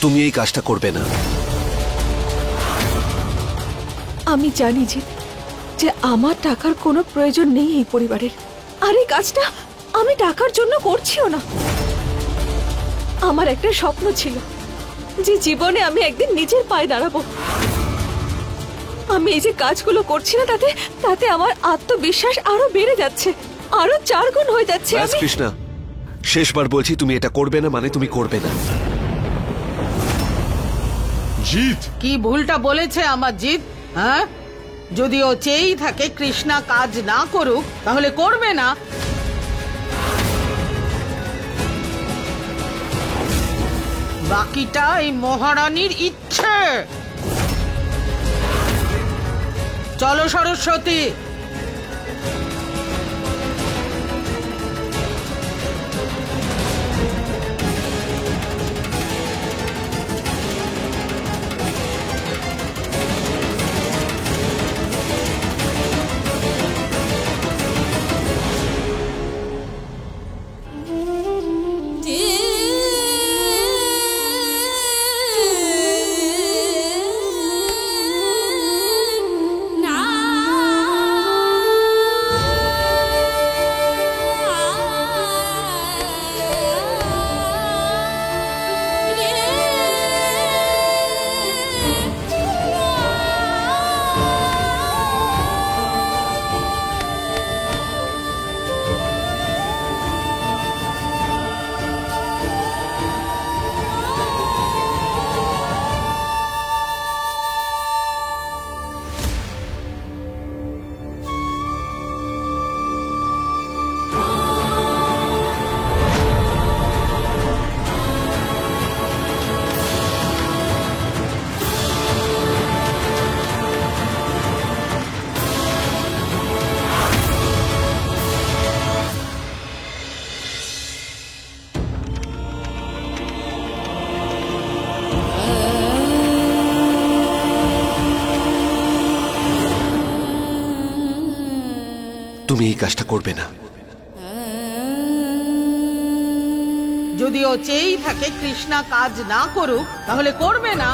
তুমি এই কাজটা করবে না। আমি জানি যে আমার টাকার কোনো প্রয়োজন নেই এই পরিবারের, আর এই কাজটা আমি টাকার জন্য করছিও না। আমার একটা স্বপ্ন ছিল যে জীবনে আমি একদিন নিজের পায়ে দাঁড়াবো। আমি এই যে কাজগুলো করছি না, তাতে আমার আত্মবিশ্বাস আরো বেড়ে যাচ্ছে, আরো 4 গুণ হয়ে যাচ্ছে। কৃষ্ণা, শেষবার বলছি তুমি এটা করবে না, মানে তুমি করবে না। জিৎ কি ভুলটা বলেছে আমার জিৎ? হ্যাঁ, যদি ও চেয়েই থাকে কৃষ্ণা কাজ না করুক তাহলে করবে না। বাকিটা এই মহারানীর ইচ্ছে। চলো সরস্বতী। তুমি এই কাজটা করবে না। যদি ও চেয়েই থাকে কৃষ্ণা কাজ না করুক তাহলে করবে না।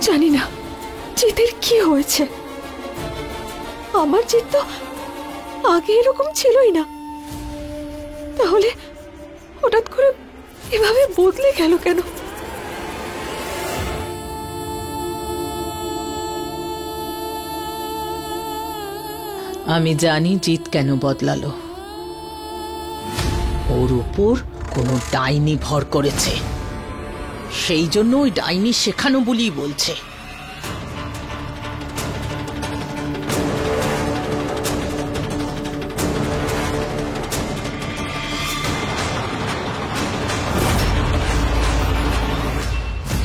জানি না জিতের কি হয়েছে। আমার জিত তো আগে এরকম ছিলই না, তাহলে হঠাৎ করে এভাবে বদলে গেল কেন? আমি জানি জিত কেন বদলালো। ওর উপর কোনো ডাইনি ভর করেছে, সেই জন্য ওই ডাইনি শেখানো বলেই বলছে।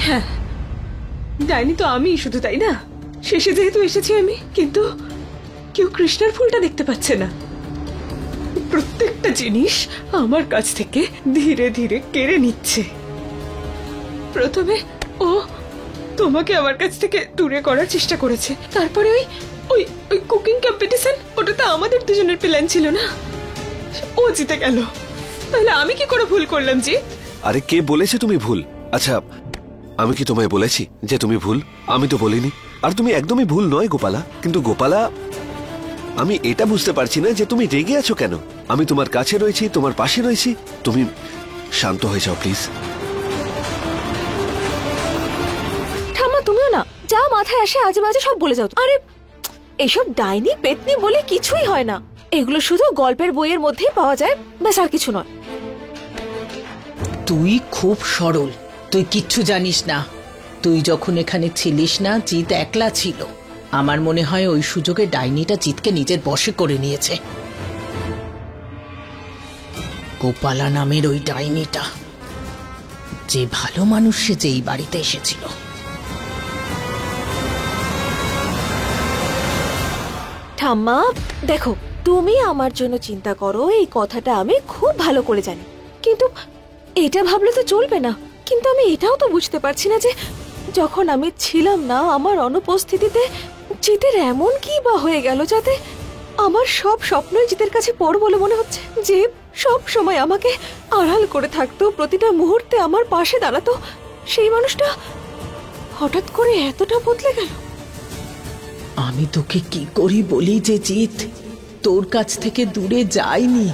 হ্যাঁ, ডাইনি তো আমি শুধু, তাই না? শেষে যেহেতু এসেছি আমি, কিন্তু কেউ কৃষ্ণার ফুলটা দেখতে পাচ্ছে না। প্রত্যেকটা জিনিস আমার কাছ থেকে ধীরে ধীরে কেড়ে নিচ্ছে। প্রথমে ও তোমাকে আমার কাছ থেকে দূরে করার চেষ্টা করেছে, তারপরে ওই ওই ওই কুকিং কম্পিটিশন, ওটা তো আমাদের দুজনের প্ল্যান ছিল না, ও জিতে গেল। তাহলে আমি কি করে ভুল করলাম জি? আরে কে বলেছে তুমি ভুল? আচ্ছা, আমি কি তোমায় বলেছি যে তুমি ভুল? আমি তো বলিনি। আর তুমি একদমই ভুল নয় গোপালা। কিন্তু গোপালা, আমি এটা বুঝতে পারছি না যে তুমি রেগে আছো কেন। আমি তোমার কাছে রয়েছি, তোমার পাশে রয়েছি। তুমি শান্ত হয়ে যাও প্লিজ। ঠাম্মা তুমিও না, যা মাথায় আসে আজে বাজে সব বলে যাও। আরে এসব ডাইনি পেতনি বলে কিছুই হয় না, এগুলো শুধু গল্পের বইয়ের মধ্যেই পাওয়া যায়, ব্যাস, আর কিছু নয়। তুই খুব সরল, তুই কিচ্ছু জানিস না। তুই যখন এখানে ছিলিস না, জিত একলা ছিল। আমার মনে হয় ওই সুযোগে ডাইনিটা জিতকে নিজের বশে করে নিয়েছে। গোপালা নামের ওই ডাইনিটা, যে ভালো মানুষ সে যেই বাড়িতে এসেছিল। ঠাম্মা দেখো, তুমি আমার জন্য চিন্তা করো এই কথাটা আমি খুব ভালো করে জানি, কিন্তু এটা ভাবলে তো চলবে না। কিন্তু আমি এটাও তো বুঝতে পারছি না যে যখন আমি ছিলাম না আমার অনুপস্থিতিতে জিতের এমন কি বা হয়ে গেল যাতে আমার সব স্বপ্নই জিতের কাছে পড় বলে মনে হচ্ছে। যে সব সময় আমাকে আড়াল করে থাকতো, প্রতিটা মুহূর্তে আমার পাশে দাঁড়াতো, সেই মানুষটা হঠাৎ করে এতটা বদলে গেল। আমি তোকে কি করি বলি যে জিত তোর কাছ থেকে দূরে যায়নি,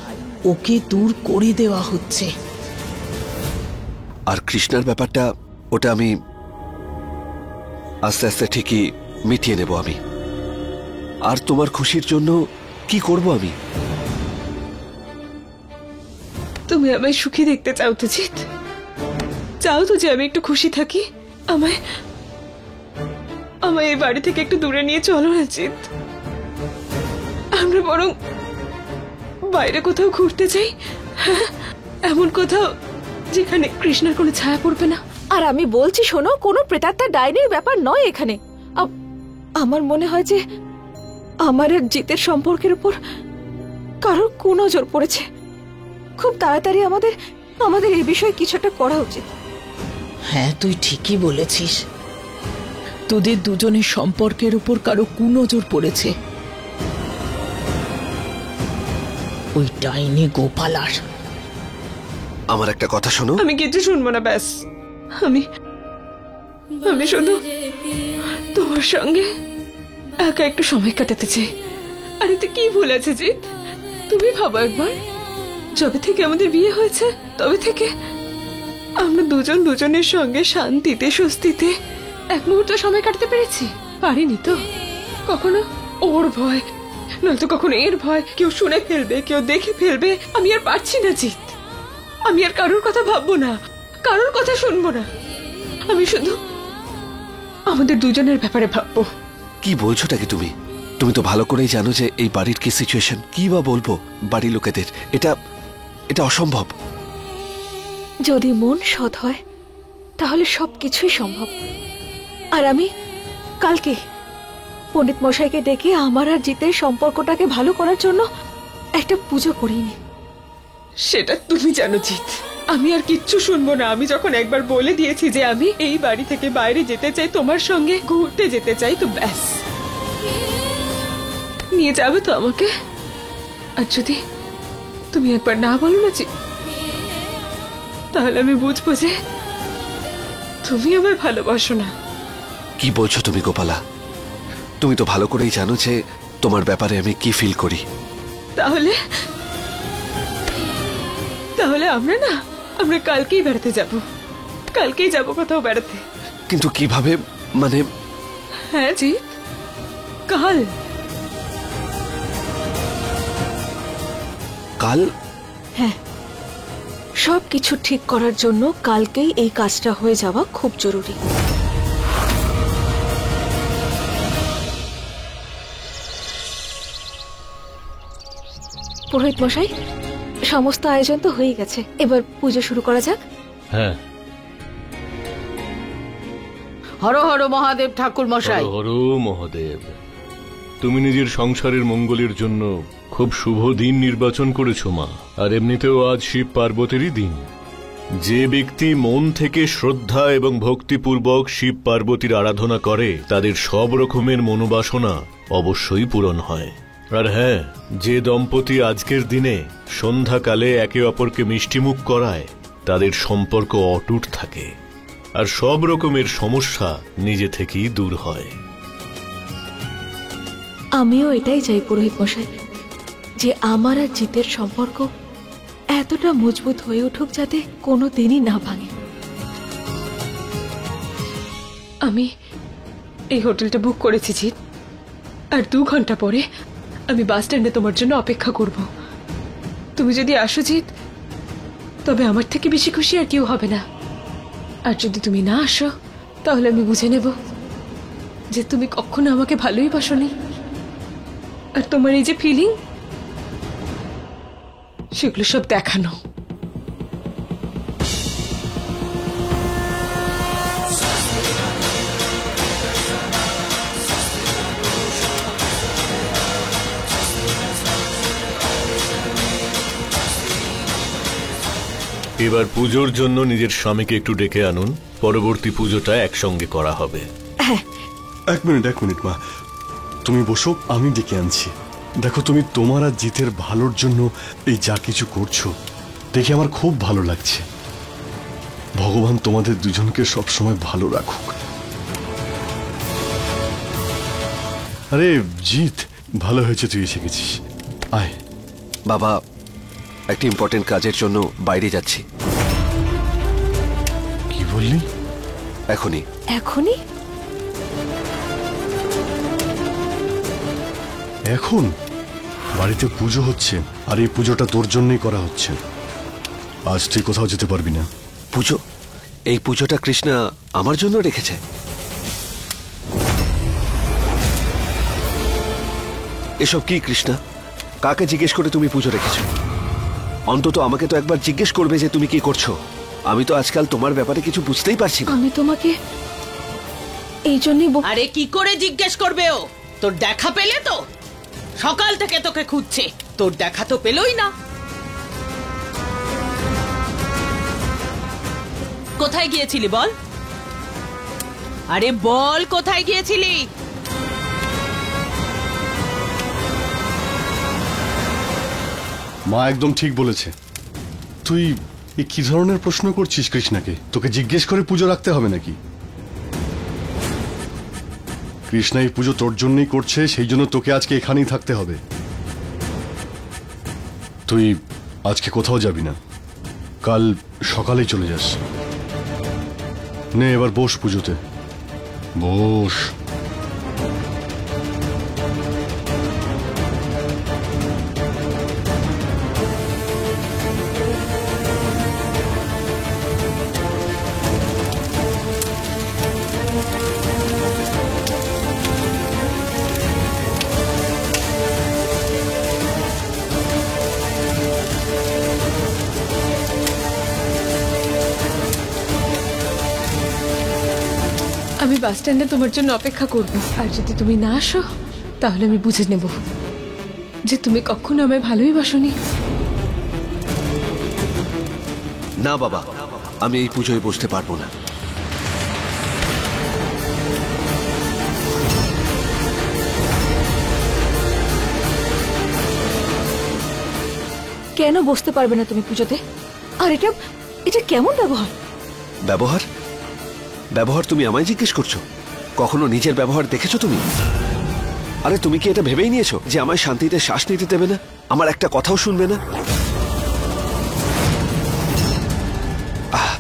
ওকে দূর করে দেওয়া হচ্ছে। আর কৃষ্ণার ব্যাপারটা, ওটা আমি আস্তে আস্তে ঠিকই মিটিয়ে নেব আমি। আর তোমার খুশির জন্য কি করব আমি? তুমি আমায় সুখী দেখতে চাও তো জিৎ? চাও তো যে আমি একটু খুশি থাকি? আমায় আমায় এই বাড়ি থেকে একটু দূরে নিয়ে চলো না জিৎ। আমরা বরং বাইরে কোথাও ঘুরতে যাই, হ্যাঁ, এমন কোথাও যেখানে কৃষ্ণার কোনো ছায়া পড়বে না। আর আমি বলছি শোনো, কোনো প্রেতাত্মা ডাইনির ব্যাপার নয় এখানে। আমার মনে হয় যে আমার আর জিতের সম্পর্কের উপর কারোর কুনজর পড়েছে। খুব তাড়াতাড়ি আমাদের এই বিষয়ে কিছু একটা করা উচিত। হ্যাঁ, তুই ঠিকই বলেছিস, তোদের দুজনের সম্পর্কের উপর কারো কুনজর পড়েছে। ওই ডাইনি গোপালার। আমার একটা কথা শোনো। আমি কিছু শুনবো না, ব্যাস। আমি শুধু তোমার সঙ্গে একা একটু সময় কাটাতে চাই। আর এতে কি ভুল আছে জিৎ? তুমি ভাবো একবার, যবে থেকে আমাদের বিয়ে হয়েছে তবে থেকে আমরা দুজন দুজনের সঙ্গে শান্তিতে স্বস্তিতে এক মুহূর্ত সময় কাটাতে পেরেছি? পারিনি তো। কখনো ওর ভয়, নয়তো কখনো এর ভয়, কেউ শুনে ফেলবে, কেউ দেখে ফেলবে। আমি আর পারছি না জিৎ। আমি আর কারোর কথা ভাববো না, কারোর কথা শুনবো না। আমি শুধু আমাদের দুজনের ব্যাপারে ভাববো। কি বলছোটা কি তুমি? তুমি তো ভালো করেই জানো যে এই বাড়ির কি সিচুয়েশন। কি বা বলবো বাড়ির লোকেদের? এটা অসম্ভব। যদি মন সৎ হয় তাহলে সবকিছুই সম্ভব। আর আমি কালকে পণ্ডিত মশাইকে ডেকে আমার আর জিতের সম্পর্কটাকে ভালো করার জন্য একটা পুজো করিনি। সেটা তুমি জানো জিৎ। আমি আর কিচ্ছু শুনবো না। আমি যখন একবার বলে দিয়েছি যে আমি এই বাড়ি থেকে বাইরে যেতে চাই, তোমার সঙ্গে ঘুরতে যেতে চাই, তো ব্যাস। নিয়ে যাবে তো আমাকে? আর যদি তুমি একবার না বলো না জিৎ, তাহলে আমি বুঝবো যে তুমি আমায় ভালোবাসো না। কি বলছো তুমি গোপালা? তুমি তো ভালো করেই জানো যে তোমার ব্যাপারে আমি কি ফিল করি। তাহলে আমরা কালকেই বেড়াতে যাব। কালকেই যাব কোথাও বেড়াতে। কিন্তু কিভাবে? মানে হ্যাঁ জিৎ, কাল। কাল? হ্যাঁ, সবকিছু ঠিক করার জন্য কালকেই এই কাজটা হয়ে যাওয়া খুব জরুরি। পুরোহিত মশাই, সমস্ত আয়োজন তো হয়ে গেছে, এবার পুজো শুরু করা যাক। হ্যাঁ, হর হর মহাদেব ঠাকুর মশাই। হর মহাদেব। তুমি নিজের সংসারের মঙ্গলের জন্য খুব শুভ দিন নির্বাচন করেছো মা। আর এমনিতেও আজ শিব পার্বতীরই দিন। যে ব্যক্তি মন থেকে শ্রদ্ধা এবং ভক্তিপূর্বক শিব পার্বতীর আরাধনা করে তাদের সব রকমের মনোবাসনা অবশ্যই পূরণ হয়। আর হ্যাঁ, যে দম্পতি আজকের দিনে সন্ধ্যাকালে একে অপরকে মিষ্টিমুখ করায় তাদের সম্পর্ক অটুট থাকে আর সব রকমের সমস্যা নিজে থেকেই দূর হয়। আমিও এটাই চাই পুরোহিত মশাই, যে আমার আর জিতের সম্পর্ক এতটা মজবুত হয়ে উঠুক যাতে কোনো দিনই না ভাঙে। আমি এই হোটেলটা বুক করেছি জিৎ, আর 2 ঘন্টা পরে আমি বাস স্ট্যান্ডে তোমার জন্য অপেক্ষা করব। তুমি যদি আসো জিৎ, তবে আমার থেকে বেশি খুশি আর কেউ হবে না। আর যদি তুমি না আসো, তাহলে আমি বুঝে নেব যে তুমি কখনো আমাকে ভালোই বাসোনি। আর তোমার এই যে ফিলিং, সেগুলো সব দেখানো। এবার পুজোর জন্য নিজের স্বামীকে একটু ডেকে আনুন, পরবর্তী পুজোটা একসঙ্গে করা হবে। হ্যাঁ, এক মিনিট মা, তুমি বসো, আমি ডেকে আনছি। দেখো, তুমি তোমার আর জিতের ভালোর জন্য এই যা কিছু করছো দেখে আমার খুব ভালো লাগছে। ভগবান তোমাদের দুজনকে সবসময় ভালো রাখুক। আরে জিত, ভালো হয়েছে তুই এসে গেছিস। আয়। বাবা, একটা ইম্পর্টেন্ট কাজের জন্য বাইরে যাচ্ছি। কি বললি? এখনই। এখনই? এখন বাড়িতে পুজো হচ্ছে, আর এই পুজোটা তোর জন্যই করা হচ্ছে। আজ তুই কোথাও যেতে পারবি না। পুজো? এই পুজোটা কৃষ্ণা আমার জন্য রেখেছে? এসব কি কৃষ্ণা? কাকে জিজ্ঞেস করে তুমি পুজো রেখেছো? অন্তত আমাকে তো একবার জিজ্ঞেস করবে যে তুমি কি করছো। আমি তো আজকাল তোমার ব্যাপারে কিছু বুঝতেই পারছি না। আমি তোমাকে এই জন্যই আরে কি করে জিজ্ঞেস করবে ও? তোর দেখা পেলে তো? সকাল থেকে তোকে খুঁজছে, তোর দেখা তো পেলই না। কোথায় গিয়েছিলি বল? আরে বল, কোথায় গিয়েছিলি? মা একদম ঠিক বলেছে। তুই এই কি ধরনের প্রশ্ন করছিস কৃষ্ণাকে? তোকে জিজ্ঞেস করে পুজো রাখতে হবে নাকি? কৃষ্ণা এই পুজো তোর জন্যই করছে, সেই জন্য তোকে আজকে এখানেই থাকতে হবে। তুই আজকে কোথাও যাবি না, কাল সকালেই চলে যাস। নে এবার বস পুজোতে, বস। আমি বাস স্ট্যান্ডে তোমার জন্য অপেক্ষা করব, আর যদি তুমি না আসো তাহলে আমি বুঝে নেব যে তুমি কখনো আমায় ভালোই বাসনি। না বাবা, আমি এই পুজোয় বসতে পারবো না। কেন বসতে পারবে না তুমি পুজোতে? আর এটা এটা কেমন ব্যবহার? ব্যবহার? ব্যবহার তুমি আমায় জিজ্ঞেস করছো? কখনো নিজের ব্যবহার দেখেছো তুমি? আরে তুমি কি এটা ভেবেই নিয়েছো যে আমায় শান্তিতে শ্বাস নিতে দেবে না, আমার একটা কথাও শুনবে না?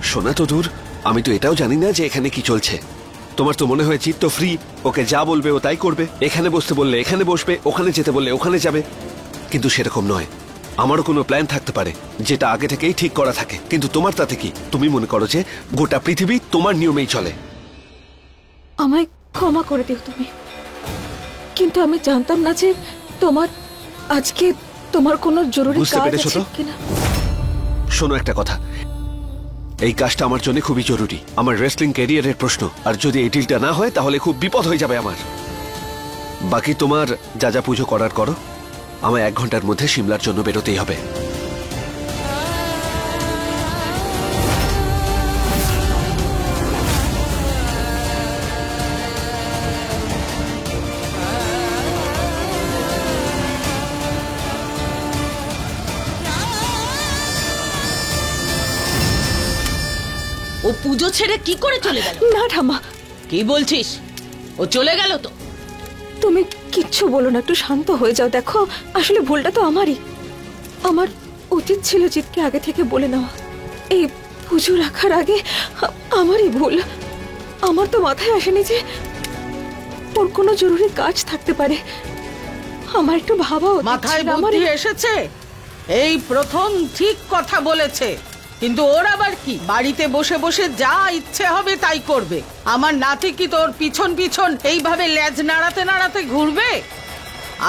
শোনা তো দূর, আমি তো এটাও জানি না যে এখানে কি চলছে। তোমার তো মনে হয় চিত্ত ফ্রি, ওকে যা বলবে ও তাই করবে। এখানে বসতে বললে এখানে বসবে, ওখানে যেতে বললে ওখানে যাবে। কিন্তু সেরকম নয়। আমারও কোনো প্ল্যান থাকতে পারে যেটা আগে থেকেই ঠিক করা থাকে, কিন্তু তোমার তাতে কি? তুমি মনে করো যে গোটা পৃথিবী তোমার নিয়মেই চলে। আমায় ক্ষমা করে দিও তুমি, কিন্তু আমি জানতাম না যে তোমার আজকে তোমার কোনো জরুরি বুঝতে কাজ পেরেছো আছে তো? কিনা। শোনো একটা কথা, এই কাজটা আমার জন্য খুবই জরুরি, আমার রেসলিং ক্যারিয়ারের প্রশ্ন। আর যদি এই ডিলটা না হয় তাহলে খুব বিপদ হয়ে যাবে আমার। বাকি তোমার যা যা পুজো করার করো, আমায় 1 ঘন্টার মধ্যে সিমলার জন্য বেরোতেই হবে। ও পুজো ছেড়ে কি করে চলে গেল? না ঠাম্মা, কি বলছিস? ও চলে গেল তো? তুমি কিচ্ছু বলো না, একটু শান্ত হয়ে যাও। দেখো, আসলে ভুলটা তো আমারই। আমার উচিত ছিল জিতকে আগে থেকে বলে নেওয়া। এই পুজো রাখার আগে আমারই ভুল। আমার তো মাথায় আসেনি যে ওর কোনো জরুরি কাজ থাকতে পারে। আমার একটু ভাবা উচিত মাথায় ছিল। আমার বুদ্ধি এসেছে, এই প্রথম ঠিক কথা বলেছে। কিন্তু ওর আবার কি, বাড়িতে বসে বসে যা ইচ্ছে হবে তাই করবে। আমার নাতি কি তোর পিছন পিছন এইভাবে লেজ নাড়াতে নাড়াতে ঘুরবে?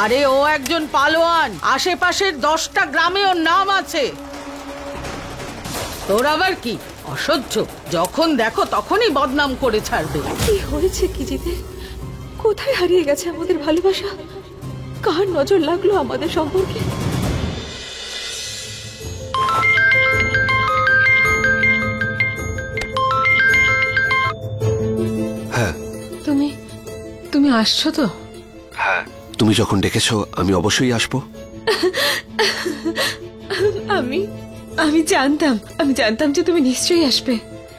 আরে ও একজন পালোয়ান, আশেপাশের 10টা গ্রামে ওর নাম আছে। তোর আবার কি অসহ্য, যখন দেখো তখনই বদনাম করে ছাড়বে। কি হয়েছে কি জিতে? কোথায় হারিয়ে গেছে আমাদের ভালোবাসা? কার নজর লাগলো আমাদের সম্পর্কে? আসছো তো? হ্যাঁ, তুমি যখন ডেকেছো আমি অবশ্যই আসবো। আমি জানতাম যে তুমি নিশ্চয়ই আসবে।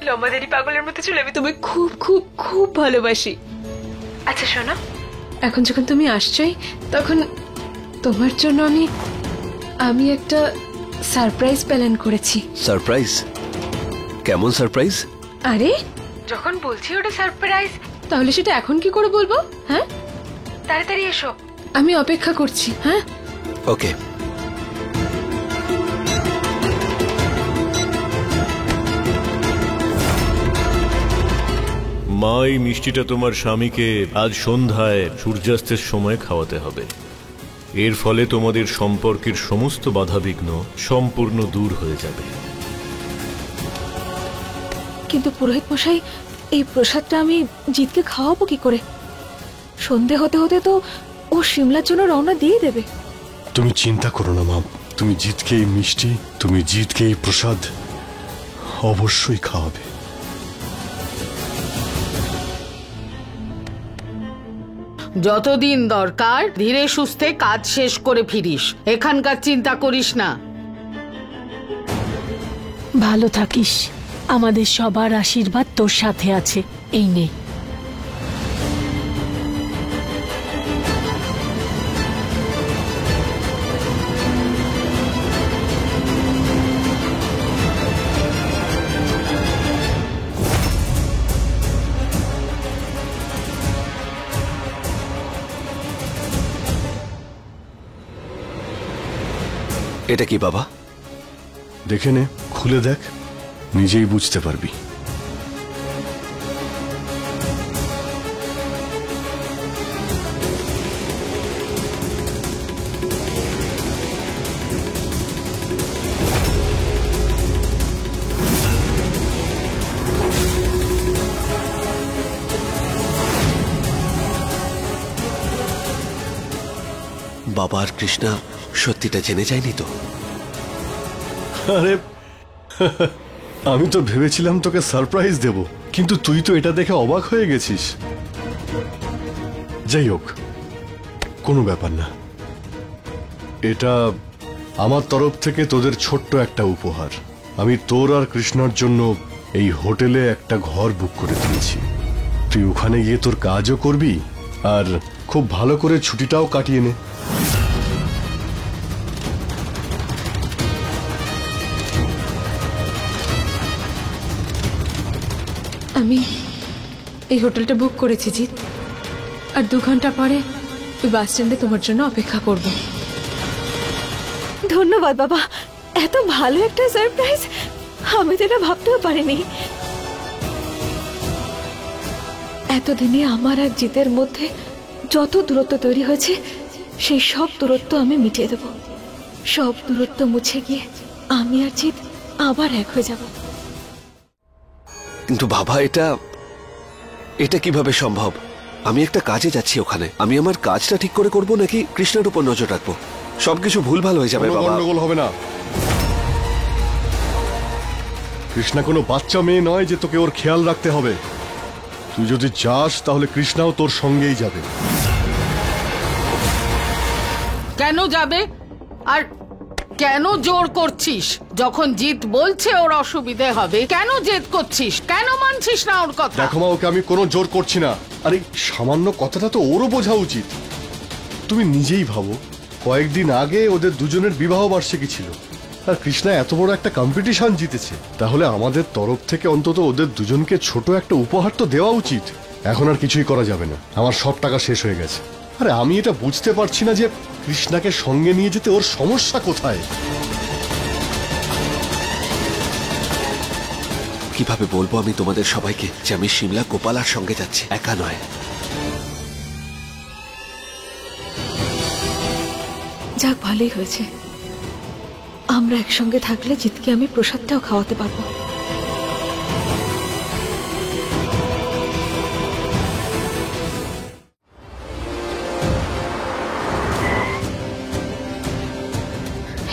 লম্বাদেরই পাগলের মতো চলে আমি তোমায় খুব খুব খুব ভালোবাসি। আচ্ছা শোনো, এখন যখন তুমি আসছোই তখন তোমার জন্য আমি একটা সারপ্রাইজ প্ল্যান করেছি। সারপ্রাইজ? কেমন সারপ্রাইজ? আরে যখন বলছি ওটা সারপ্রাইজ, তাহলে সেটা এখন কি করে বলবো? হ্যাঁ, তাড়াতাড়ি এসো, আমি অপেক্ষা করছি। হ্যাঁ, ওকে। মা, এই মিষ্টিটা তোমার স্বামীকে আজ সন্ধ্যায় সূর্যাস্তের সময় খাওয়াতে হবে। এর ফলে তোমাদের সম্পর্কের সমস্ত বাধাবিঘ্ন সম্পূর্ণ দূর হয়ে যাবে। কিন্তু পুরোহিত মশাই, এই প্রসাদটা আমি জিতকে খাওয়াবো কি করে? সন্ধে হতে হতে তো ও সিমলার জন্য রওনা দিয়ে দেবে। তুমি চিন্তা করো না মা, তুমি জিতকে এই মিষ্টি, তুমি জিতকে এই প্রসাদ অবশ্যই খাওয়াবে। যতদিন দরকার ধীরে সুস্থে কাজ শেষ করে ফিরিস, এখানকার চিন্তা করিস না। ভালো থাকিস, আমাদের সবার আশীর্বাদ তোর সাথে আছে। এই নে। এটা কি বাবা? দেখে নে, খুলে দেখ, নিজেই বুঝতে পারবি। বাবা আর কৃষ্ণা সত্যিটা জেনে যায়নি তো? আরে আমি তো ভেবেছিলাম তোকে সারপ্রাইজ দেব, কিন্তু তুই তো এটা দেখে অবাক হয়ে গেছিস। যাই হোক, কোনো ব্যাপার না। এটা আমার তরফ থেকে তোদের ছোট্ট একটা উপহার। আমি তোর আর কৃষ্ণার জন্য এই হোটেলে একটা ঘর বুক করে দিয়েছি। তুই ওখানে গিয়ে তোর কাজও করবি আর খুব ভালো করে ছুটিটাও কাটিয়ে নে। আমি এই হোটেলটা বুক করেছি জিৎ, আর 2 ঘন্টা পরে ওই বাস স্ট্যান্ডে তোমার জন্য অপেক্ষা করব। ধন্যবাদ বাবা, এত ভালো একটা সারপ্রাইজ আমি তো এটা ভাবতেও পারিনি। এতদিনে আমার আর জিতের মধ্যে যত দূরত্ব তৈরি হয়েছে সেই সব দূরত্ব আমি মিটিয়ে দেব। সব দূরত্ব মুছে গিয়ে আমি আর জিত আবার এক হয়ে যাব। কিন্তু বাবা, এটা কিভাবে সম্ভব? আমি একটা কাজে যাচ্ছি ওখানে। আমি আমার কাজটা ঠিক করে করব নাকি কৃষ্ণের উপর নজর রাখবো? সবকিছু ভুলভাল হয়ে যাবে বাবা। গন্ডগোল হবে না। কৃষ্ণা কোনো বাচ্চা মেয়ে নয় যে তোকে ওর খেয়াল রাখতে হবে। তুই যদি চাস তাহলে কৃষ্ণাও তোর সঙ্গেই যাবে। কেন যাবে? আর কেন জোর করছিস? যখন জিত বলছে ওর অসুবিধে হবে, কেন জেদ করছিস? কেন মানছিস না ওর কথা? দেখো মা, ওকে আমি কোনো জোর করছি না। আর এই সামান্য কথাটা তো ওরও বোঝা উচিত। তুমি নিজেই ভাবো, কয়েকদিন আগে ওদের দুজনের বিবাহ বার্ষিকী ছিল, আর কৃষ্ণা এত বড় একটা কম্পিটিশন জিতেছে। তাহলে আমাদের তরফ থেকে অন্তত ওদের দুজনকে ছোট একটা উপহার তো দেওয়া উচিত। এখন আর কিছুই করা যাবে না, আমার সব টাকা শেষ হয়ে গেছে। আরে আমি এটা বুঝতে পারছি না যে কৃষ্ণাকে সঙ্গে নিয়ে যেতে ওর সমস্যা কোথায়। কিভাবে বলবো আমি তোমাদের সবাইকে যে আমি সিমলা গোপালার সঙ্গে যাচ্ছি, একা নয়। যাক, ভালোই হয়েছে। আমরা একসঙ্গে থাকলে জিতকে আমি প্রসাদটাও খাওয়াতে পারবো।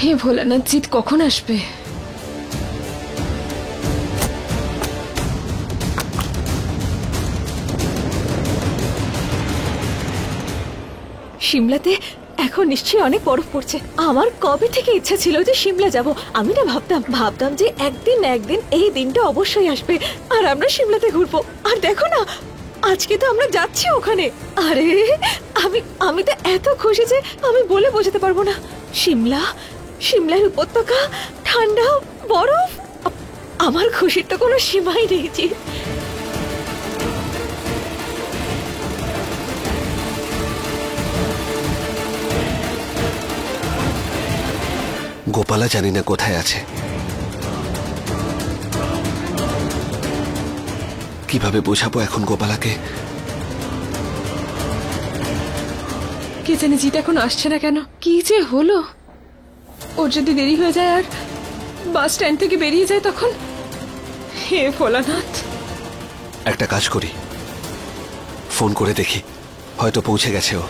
হে ভোলানাথ, জিৎ কখন আসবে? সিমলাতে এখন নিশ্চয়ই অনেক বরফ পড়ছে। আমার কবে থেকে ইচ্ছা ছিল যে সিমলা যাব। আমি না ভাবতাম যে একদিন না একদিন এই দিনটা অবশ্যই আসবে আর আমরা সিমলাতে ঘুরবো। আর দেখো না, আজকে তো আমরা যাচ্ছি ওখানে। আরে আমি তো এত খুশি যে আমি বলে বোঝাতে পারবো না। সিমলার উপত্যকা, ঠান্ডা, বরফ, আমার খুশির তো কোনো সীমাই নেই জি। গোপালা জানি না কোথায় আছে, কিভাবে বোঝাবো এখন গোপালাকে। কে জানে জিত এখন আসছে না কেন, কি যে হলো। ওর যদি দেরি হয়ে যায় আর বাস স্ট্যান্ড থেকে বেরিয়ে যায় তখন, হে ভোলানাথ। একটা কাজ করি, ফোন করে দেখি, হয়তো পৌঁছে গেছে ও।